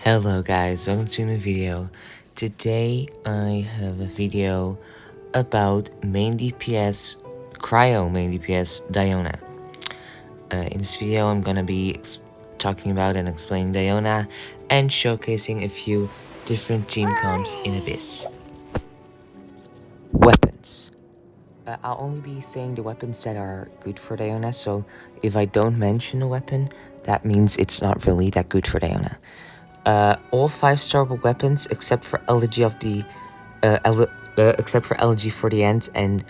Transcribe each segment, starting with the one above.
Hello guys, welcome to a new video. Today I have a video about main DPS, cryo main DPS Diona. In this video I'm gonna be talking about and explaining Diona and showcasing a few different team comps in Abyss. Weapons. I'll only be saying the weapons that are good for Diona, so if I don't mention a weapon, that means it's not really that good for Diona. All 5-star weapons except for Elegy of the except for Elegy for the End and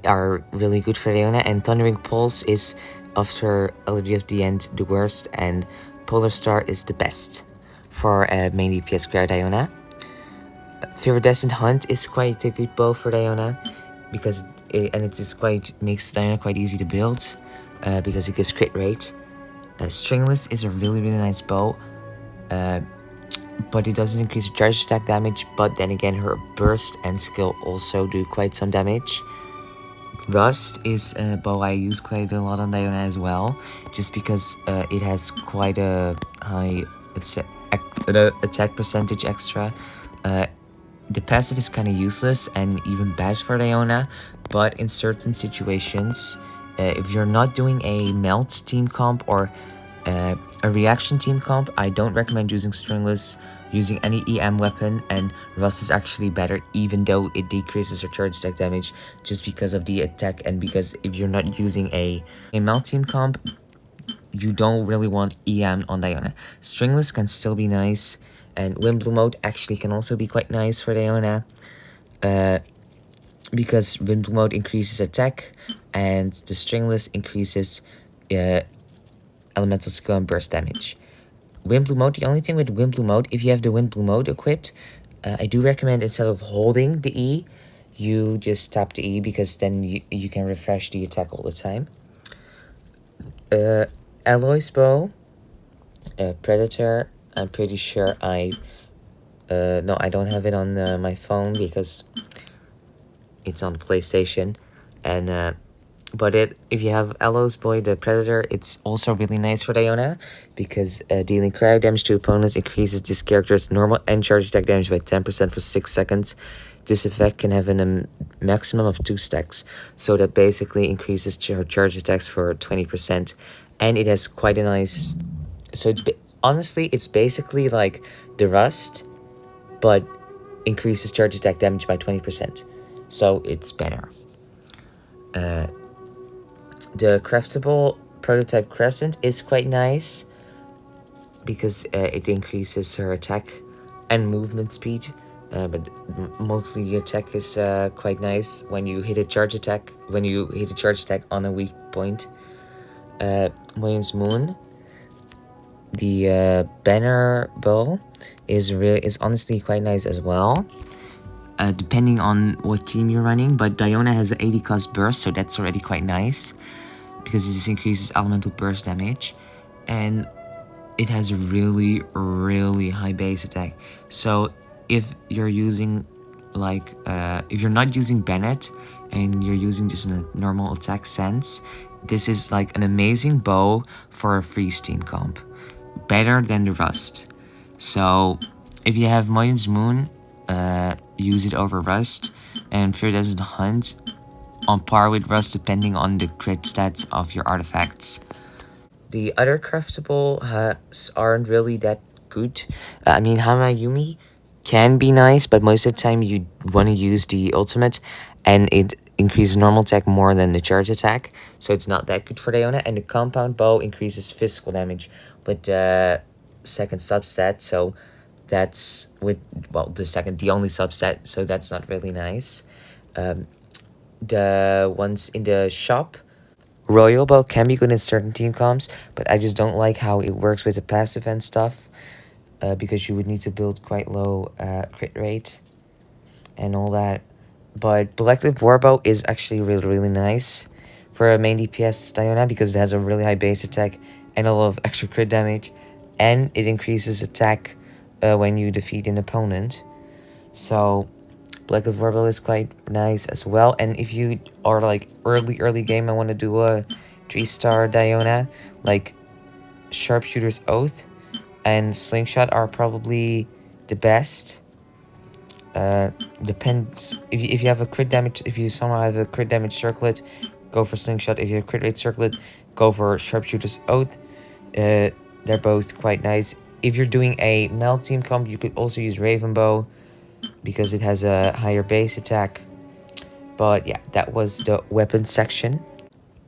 are really good for Diona, and Thundering Pulse is after Elegy of the End the worst, and Polar Star is the best for main DPS Diona. Viridescent Hunt is quite a good bow for Diona because it is makes Diona quite easy to build because it gives crit rate. Stringless is a really nice bow. But it doesn't increase her charge attack damage, but then again her burst and skill also do quite some damage. Rust is a bow I use quite a lot on Diona as well, just because it has quite a high attack percentage extra. The passive is kind of useless and even bad for Diona, but in certain situations, if you're not doing a melt team comp or a reaction team comp, I don't recommend using Stringless, using any EM weapon, and Rust is actually better even though it decreases her charge attack damage just because of the attack, and because if you're not using a melt team comp, you don't really want EM on Diona. Stringless can still be nice, and Windblow mode actually can also be quite nice for Diona because Windblow mode increases attack and the Stringless increases elemental skill and burst damage. Windblow mode, the only thing with Windblow mode, if you have the Windblow mode equipped, I do recommend instead of holding the E, you just tap the E, because then you can refresh the attack all the time. Alloy's bow, Predator, I'm pretty sure no, I don't have it on my phone because it's on the PlayStation, and but if you have Alloy's boy, the Predator, it's also really nice for Diona because dealing cryo damage to opponents increases this character's normal and charge attack damage by 10% for 6 seconds. This effect can have a maximum of 2 stacks, so that basically increases her charge attacks for 20%, and it has quite a nice. So honestly, it's basically like the Rust, but increases charge attack damage by 20%, so it's better. The craftable prototype Crescent is quite nice because it increases her attack and movement speed, but mostly the attack is quite nice when you hit a charge attack on a weak point. Wayne's Moon, the banner bow, is honestly quite nice as well, depending on what team you're running, but Diona has an 80 cost burst, so that's already quite nice because this increases elemental burst damage, and it has a really high base attack. So if you're using if you're not using Bennett and you're using just a normal attack sense, this is like an amazing bow for a freeze team comp, better than the Rust. So if you have Moyen's Moon, use it over Rust, and Viridescent Hunt on par with Rust depending on the crit stats of your artifacts. The other craftable aren't really that good. I mean, Hamayumi can be nice, but most of the time you want to use the ultimate, and it increases normal attack more than the charge attack, so it's not that good for Diona. And the compound bow increases physical damage with the second substat, so that's the only substat, so that's not really nice. The ones in the shop, Royal Bow can be good in certain team comps, but I just don't like how it works with the passive and stuff, because you would need to build quite low crit rate and all that. But Selective Warbow is actually really nice for a main DPS Diona because it has a really high base attack and a lot of extra crit damage, and it increases attack when you defeat an opponent. So Selective Warbow is quite nice as well. And if you are like early game, I want to do a 3-star Diona, like Sharpshooter's Oath and slingshot are probably the best. Depends if you have a crit damage. If you somehow have a crit damage circlet, go for slingshot. If you have crit rate circlet, go for sharpshooter's oath. They're both quite nice. If you're doing a meld team comp, you could also use raven bow because it has a higher base attack. But yeah, that was the weapon section.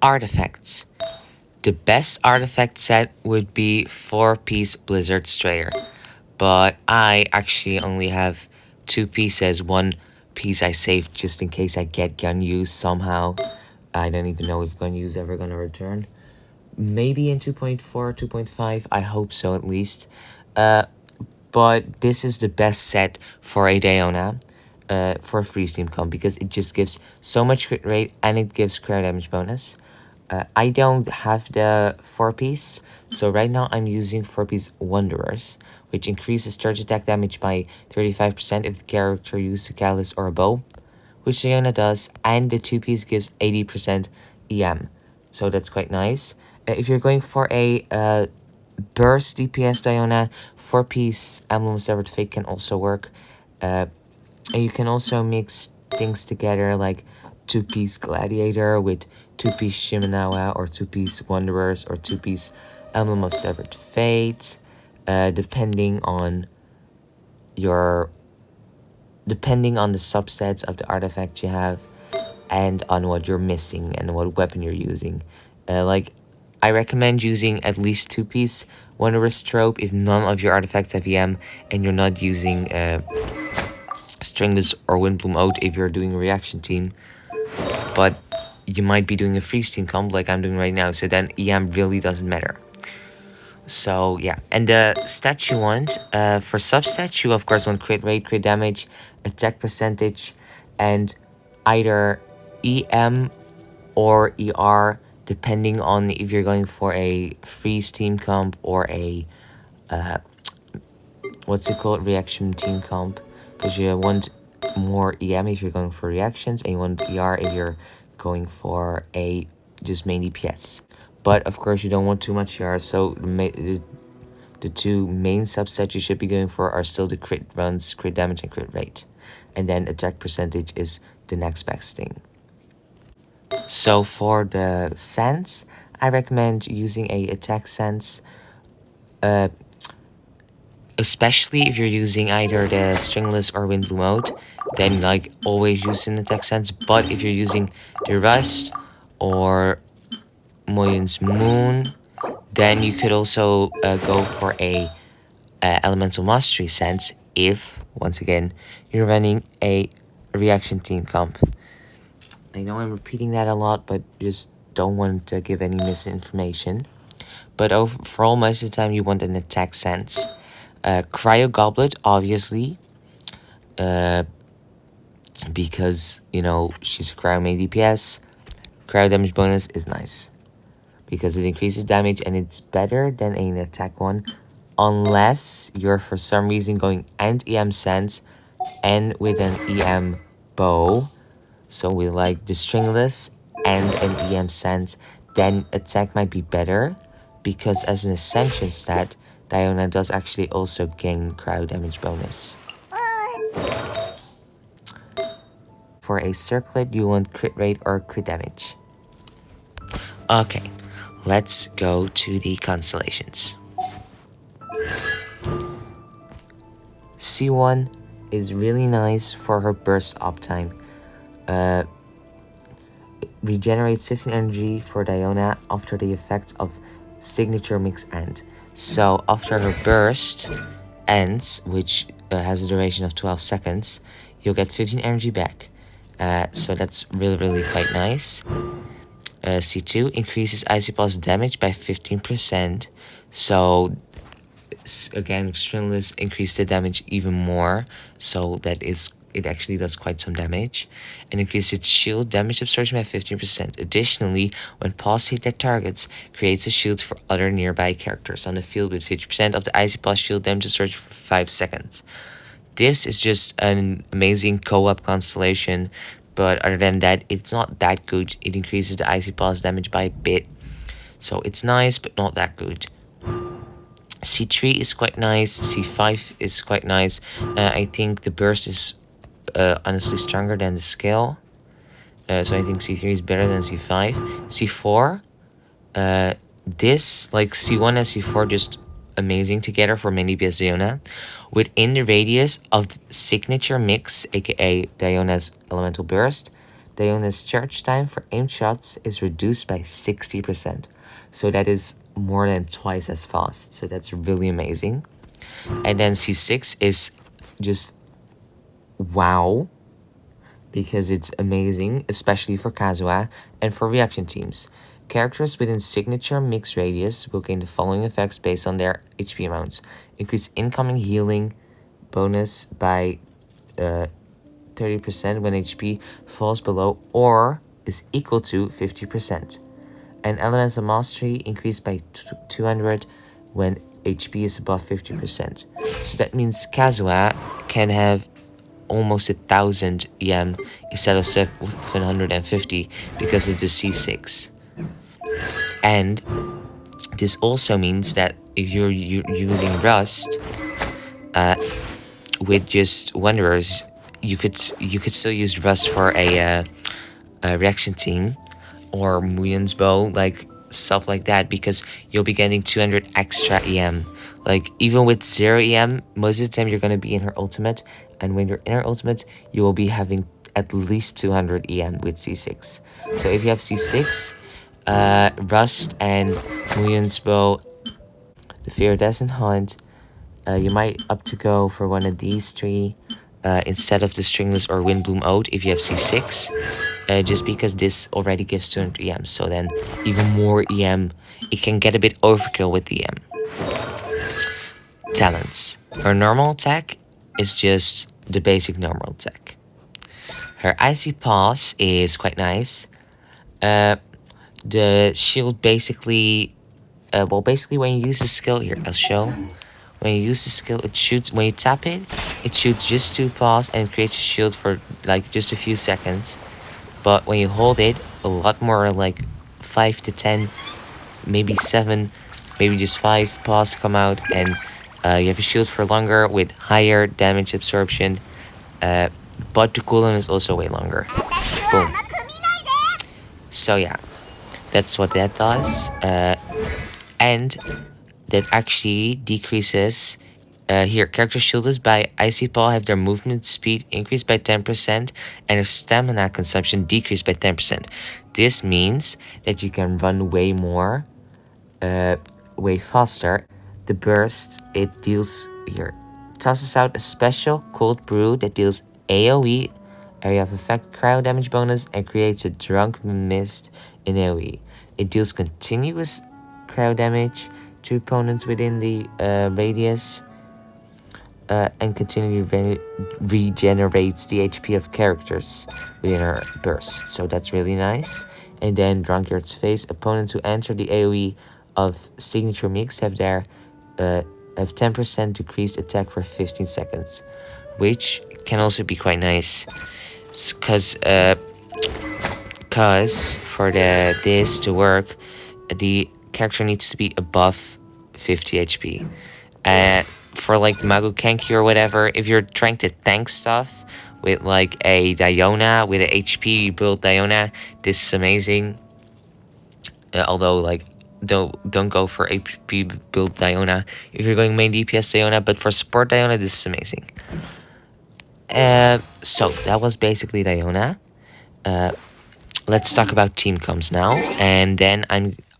Artifacts. The best artifact set would be 4-piece Blizzard Strayer, but I actually only have 2 pieces. 1 piece I saved just in case I get gun use somehow. I don't even know if gun use ever gonna return. Maybe in 2.4, 2.5, I hope so at least. But this is the best set for a Diona, for a freeze team comp, because it just gives so much crit rate and it gives cryo damage bonus. I don't have the 4-piece, so right now I'm using 4-piece Wanderers, which increases charge attack damage by 35% if the character uses a callus or a bow, which Diona does, and the 2-piece gives 80% EM, so that's quite nice. If you're going for a burst DPS Diona, 4-piece Emblem of Severed Fate can also work. And you can also mix things together like 2-piece Gladiator with 2-piece Shimenawa, or 2-piece Wanderers, or 2-piece Emblem of Severed Fate, depending on the substats of the artifact you have and on what you're missing and what weapon you're using. Like, I recommend using at least 2-piece Wanderers trope if none of your artifacts have EM and you're not using Stringless or Windbloom Oath if you're doing a reaction team. But you might be doing a freeze team comp like I'm doing right now, so then EM really doesn't matter. So yeah, and the stats you want, for substats you of course want crit rate, crit damage, attack percentage, and either EM or ER, depending on if you're going for a freeze team comp or a reaction team comp, because you want more EM if you're going for reactions, and you want ER if you're going for a just main DPS. But of course you don't want too much ER, so the 2 main subsets you should be going for are still the crit runs, crit damage, and crit rate, and then attack percentage is the next best thing. So for the sense, I recommend using a attack sense, especially if you're using either the Stringless or Windbloom mode, then like always use an attack sense. But if you're using the Rust or Moyon's Moon, then you could also go for a Elemental Mastery sense if, once again, you're running a reaction team comp. I know I'm repeating that a lot, but just don't want to give any misinformation. But overall, most of the time you want an attack sense. Cryo Goblet, obviously, because, you know, she's a cryo main DPS. Cryo damage bonus is nice because it increases damage and it's better than an attack one, unless you're for some reason going and EM sense and with an EM bow. So we like the Stringless and an EM sense, then attack might be better, because as an Ascension stat, Diona does actually also gain cryo damage bonus. For a circlet, you want crit rate or crit damage. Okay, let's go to the constellations. C1 is really nice for her burst uptime. Regenerates 15 energy for Diona after the effects of signature mix end. So after her burst ends, which has a duration of 12 seconds, you'll get 15 energy back. So that's really quite nice. C2 increases Icy Pulse damage by 15%. So again, Stringless increases the damage even more. So it actually does quite some damage, and increases its shield damage absorption by 15%. Additionally, when pulse hit their targets, creates a shield for other nearby characters on the field with 50% of the Icy Pulse shield damage absorption for 5 seconds. This is just an amazing co-op constellation, but other than that, it's not that good. It increases the Icy Pulse damage by a bit, so it's nice, but not that good. C3 is quite nice. C5 is quite nice. I think the burst is honestly stronger than the scale. So I think C3 is better than C5. C4, this, like C1 and C4, just amazing together for main DPS Diona. Within the radius of the signature mix, aka Diona's elemental burst, Diona's charge time for aim shots is reduced by 60%. So that is more than twice as fast. So that's really amazing. And then C6 is just wow, because it's amazing, especially for Kazuha and for reaction teams. Characters within signature mix radius will gain the following effects based on their HP amounts. Increase incoming healing bonus by 30% when HP falls below or is equal to 50%. And elemental mastery increased by 200 when HP is above 50%. So that means Kazuha can have almost 1,000 EM instead of 750 because of the C6. And this also means that if you're using Rust with just Wanderers, you could still use Rust for a reaction team or Muyun's bow, like stuff like that, because you'll be getting 200 extra EM. Like even with 0 EM, most of the time you're gonna be in her ultimate, and when you're in her ultimate, you will be having at least 200 EM with C6. So if you have C6, Rust and Muyun's bow, the Fear Doesn't Hunt, you might opt to go for one of these three instead of the Stringless or Windbloom Ode if you have C6. Just because this already gives 200 EM, so then even more EM, it can get a bit overkill with the EM. Talents. Her normal attack is just the basic normal attack. Her Icy Paws is quite nice. The shield basically, basically when you use the skill, here, I'll show. When you use the skill, it shoots, when you tap it, it shoots just 2 paws and creates a shield for like just a few seconds. But when you hold it, a lot more, like 5 to 10, maybe 7, maybe just 5 paws come out, and you have a shield for longer with higher damage absorption, but the cooldown is also way longer. Boom. So yeah, that's what that does. And that actually decreases. Here, characters shielded by Icy Paw have their movement speed increased by 10% and their stamina consumption decreased by 10%. This means that you can run way more, way faster. The burst, it deals, here, tosses out a special cold brew that deals AoE, area of effect cryo damage bonus, and creates a drunk mist in AoE. It deals continuous cryo damage to opponents within the radius, and continually regenerates the HP of characters within her burst. So that's really nice. And then Drunkard's Face. Opponents who enter the AoE of Signature Mix have 10% decreased attack for 15 seconds, which can also be quite nice, cause for this to work, the character needs to be above 50 HP. For like Magu Kenki or whatever, if you're trying to tank stuff with like a Diona, with an HP build Diona, this is amazing. Although like don't go for HP build Diona if you're going main DPS Diona, but for support Diona, this is amazing. So that was basically Diona. Let's talk about team comms now, and then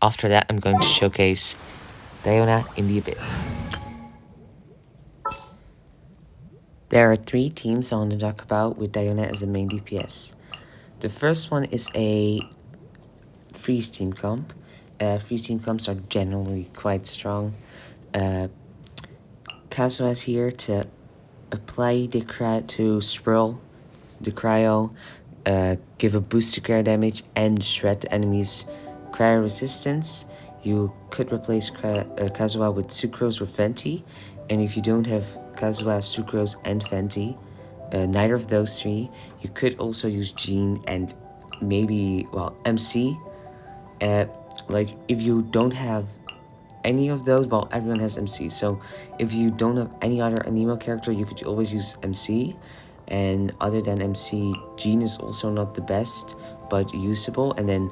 after that I'm going to showcase Diona in the Abyss. There are 3 teams I want to talk about with Diona as a main DPS. The first one is a freeze team comp. Freeze team comps are generally quite strong. Kazuha is here to apply to swirl the cryo, give a boost to cryo damage, and shred the enemy's cryo resistance. You could replace Kazuha with Sucrose or Venti, and if you don't have Kazuha, Sucrose, and Venti, neither of those 3, you could also use Jean and maybe, MC. Like, if you don't have any of those, well, everyone has MC. So if you don't have any other anemo character, you could always use MC. And other than MC, Jean is also not the best, but usable. And then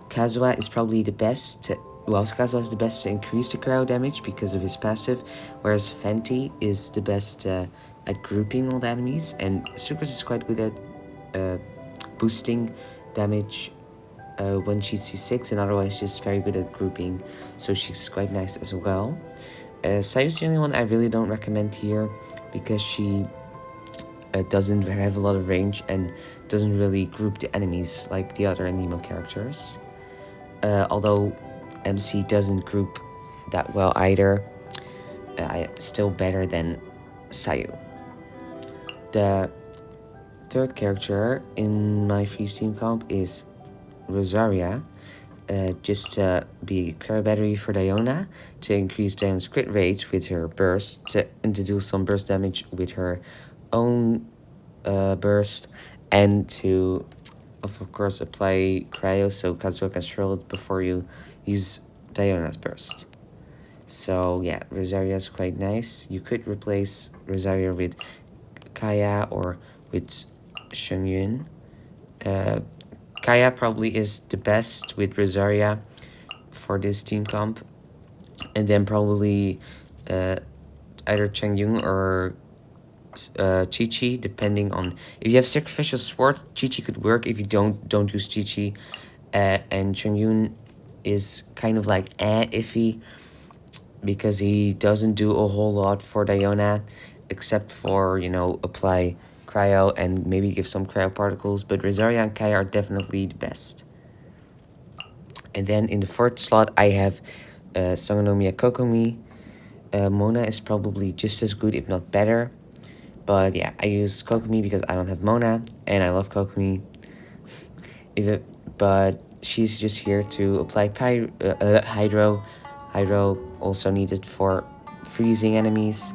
Kazuha is probably the best to, well, Kazuha is the best to increase the cryo damage because of his passive, whereas Fenty is the best at grouping all the enemies, and Sucrose is quite good at boosting damage when she's C6, and otherwise she's very good at grouping, so she's quite nice as well. Sayu's the only one I really don't recommend here because she doesn't have a lot of range and doesn't really group the enemies like the other anemo characters. Although MC doesn't group that well either, still better than Sayu. The third character in my freeze team comp is Rosaria, just to be cryo battery for Diona, to increase Diona's crit rate with her burst, and to do some burst damage with her own burst, and to, of course, apply cryo so Kazuha can throw it before you use Diona's burst. So yeah, Rosaria is quite nice. You could replace Rosaria with Kaya or with Shengyun. Kaya probably is the best with Rosaria for this team comp, and then probably either Changyun or Chi-Chi, depending on if you have Sacrificial Sword. Chi-Chi could work. If you don't use Chi-Chi, and Changyun is kind of like iffy because he doesn't do a whole lot for Diona, except for, you know, apply cryo and maybe give some cryo particles, but Rosaria and Kaya are definitely the best. And then in the fourth slot, I have Sangonomiya Kokomi. Mona is probably just as good, if not better. But yeah, I use Kokomi because I don't have Mona, and I love Kokomi. But she's just here to apply Hydro. Hydro also needed for freezing enemies.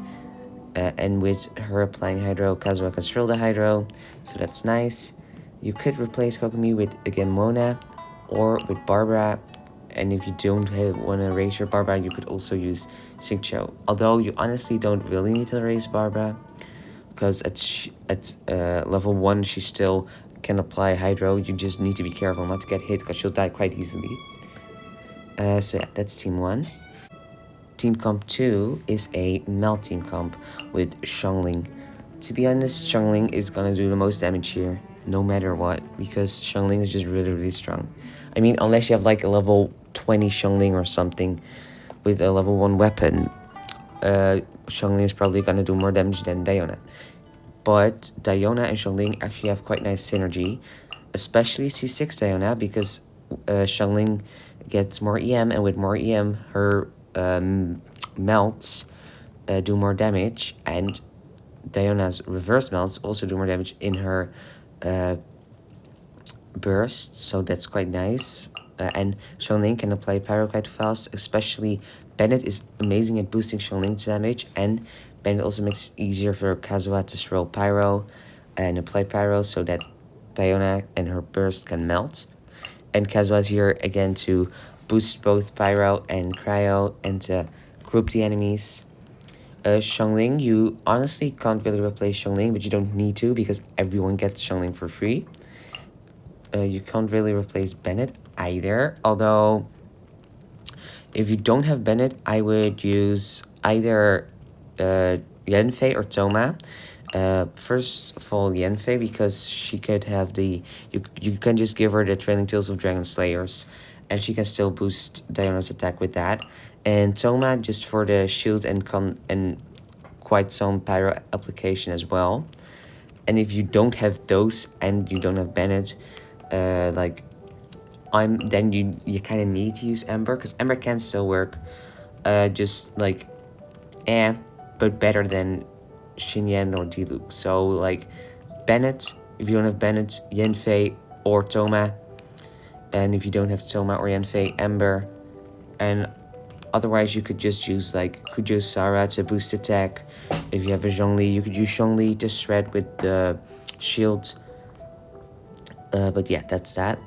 And with her applying Hydro, Kazuha can control the Hydro, so that's nice. You could replace Kokomi with, again, Mona, or with Barbara, and if you don't want to raise your Barbara, you could also use Xingqiu. Although you honestly don't really need to raise Barbara, because at level 1 she still can apply Hydro. You just need to be careful not to get hit, because she'll die quite easily. So yeah, that's team 1. Team comp 2 is a melt team comp with Xiangling. To be honest, Xiangling is gonna do the most damage here, no matter what, because Xiangling is just really, really strong. I mean, unless you have like a level 20 Xiangling or something with a level 1 weapon, Xiangling is probably gonna do more damage than Diona. But Diona and Xiangling actually have quite nice synergy, especially C6 Diona, because Xiangling gets more EM, and with more EM, her melts do more damage, and Diona's reverse melts also do more damage in her burst, so that's quite nice. And Xiangling can apply Pyro quite fast, especially Bennett is amazing at boosting Xiangling's damage, and Bennett also makes it easier for Kazuha to throw Pyro and apply Pyro so that Diona and her burst can melt. And Kazuha is here again to boost both Pyro and Cryo and to group the enemies. Xiangling, you honestly can't really replace Xiangling, but you don't need to because everyone gets Xiangling for free. You can't really replace Bennett either, although if you don't have Bennett, I would use either Yanfei or Toma. First of all, Yanfei, because she could have the... You can just give her the Trailing Tales of Dragon Slayers, and she can still boost Diona's attack with that. And Toma, just for the shield and quite some pyro application as well. And if you don't have those and you don't have Bennett, then you kind of need to use Ember, because Ember can still work, just like but better than Xinyan or Diluc. So like Bennett, if you don't have Bennett, Yanfei or Toma, and if you don't have Toma or Yanfei, Ember, and otherwise you could just use like Kujo Sara to boost attack. If you have a Zhongli, you could use Zhongli to shred with the shield. But yeah, that's that.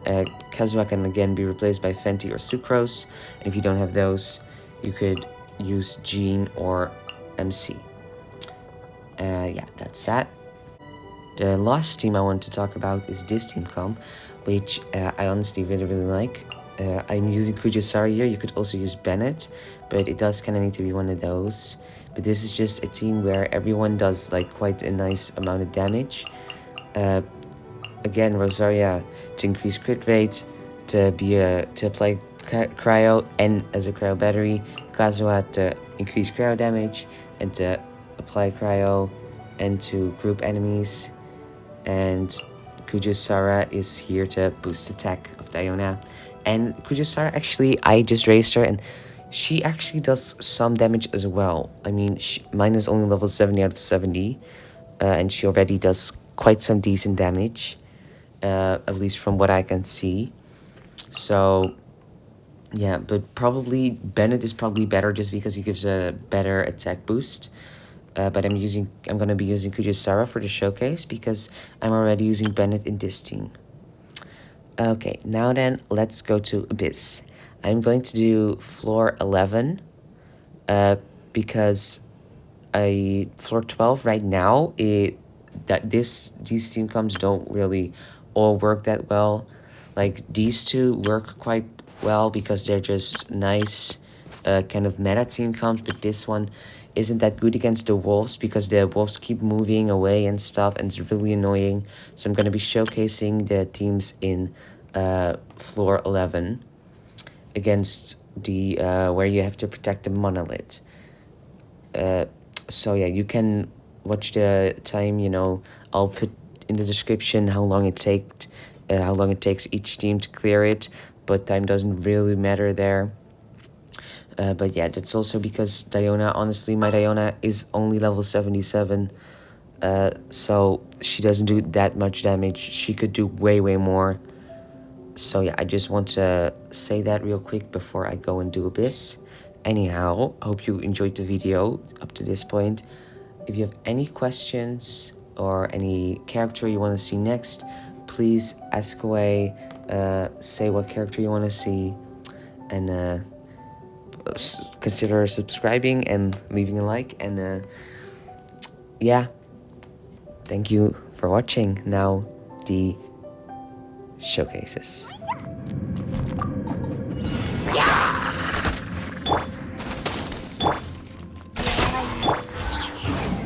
Kazuha can again be replaced by Fenty or Sucrose. And if you don't have those, you could use Jean or MC. Yeah, that's that. The last team I want to talk about is this team comp, which I honestly really like. I'm using Kujisari here. You could also use Bennett, but it does kind of need to be one of those. But this is just a team where everyone does like quite a nice amount of damage. Again, Rosaria to increase crit rate, to apply cryo and as a cryo battery, Kazuha to increase cryo damage and to apply cryo and to group enemies, and Kujusara is here to boost attack of Diona. And Kujusara, actually, I just raised her and she actually does some damage as well. I mean, mine is only level 70 out of 70, and she already does quite some decent damage, at least from what I can see. So yeah, but probably Bennett is probably better just because he gives a better attack boost. But I'm gonna be using Kujusara for the showcase because I'm already using Bennett in this team. Okay, now then, let's go to Abyss. I'm going to do floor 11, because floor 12 right now, these team comps don't really all work that well. Like, these two work quite well because they're just nice kind of meta team comps, but this one isn't that good against the wolves because the wolves keep moving away and stuff, and it's really annoying. So I'm going to be showcasing the teams in floor 11 against the where you have to protect the monolith. So yeah, you can watch the time, I'll put in the description how long it takes each team to clear it, but time doesn't really matter there. But yeah, that's also because Diona, honestly, my Diona is only level 77, so she doesn't do that much damage. She could do way more. So yeah, I just want to say that real quick before I go and do Abyss. Anyhow, I hope you enjoyed the video up to this point. If you have any questions or any character you want to see next, please ask away, say what character you want to see, and consider subscribing and leaving a like. And yeah, thank you for watching. Now the showcases.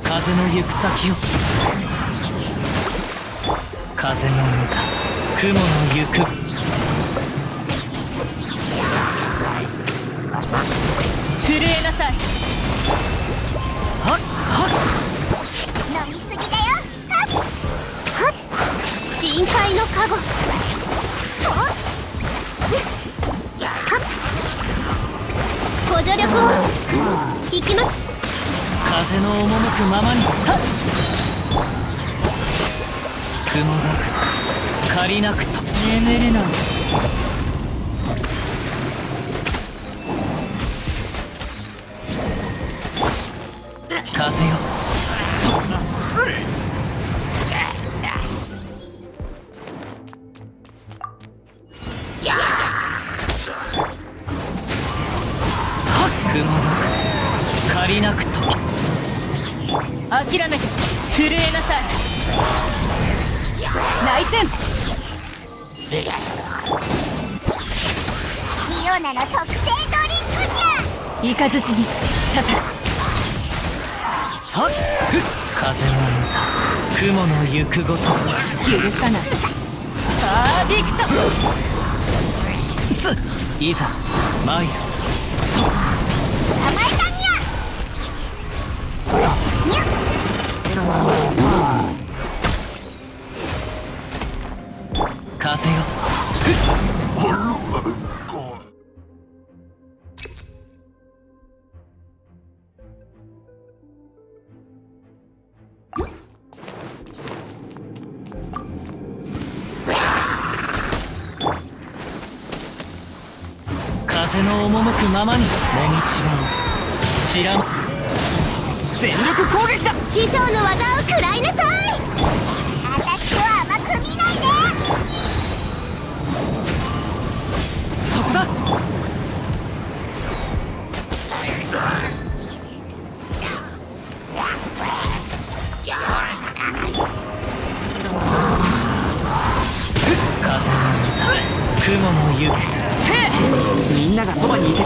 風の行く先を風の向か雲の行く震えなさいはっはっ飲みすぎだよはっはっ深海のカゴはっご助力を行きます風の赴くままにはっ雲がく借りなくと眠れない風よ雲がく借りなくと諦めて震えなさい内戦ディオナの特製ドリンクじゃイカズチに刺さるはっ風の向か雲の行くごと許さないパーディクトついざ参るそう甘いかにゃにゃ風よ風の赴くままにもみちばを散ら全力攻撃だ師匠の技を食らいなさい私と甘く見ないでそこだ風の雲の湯みんながそばにいて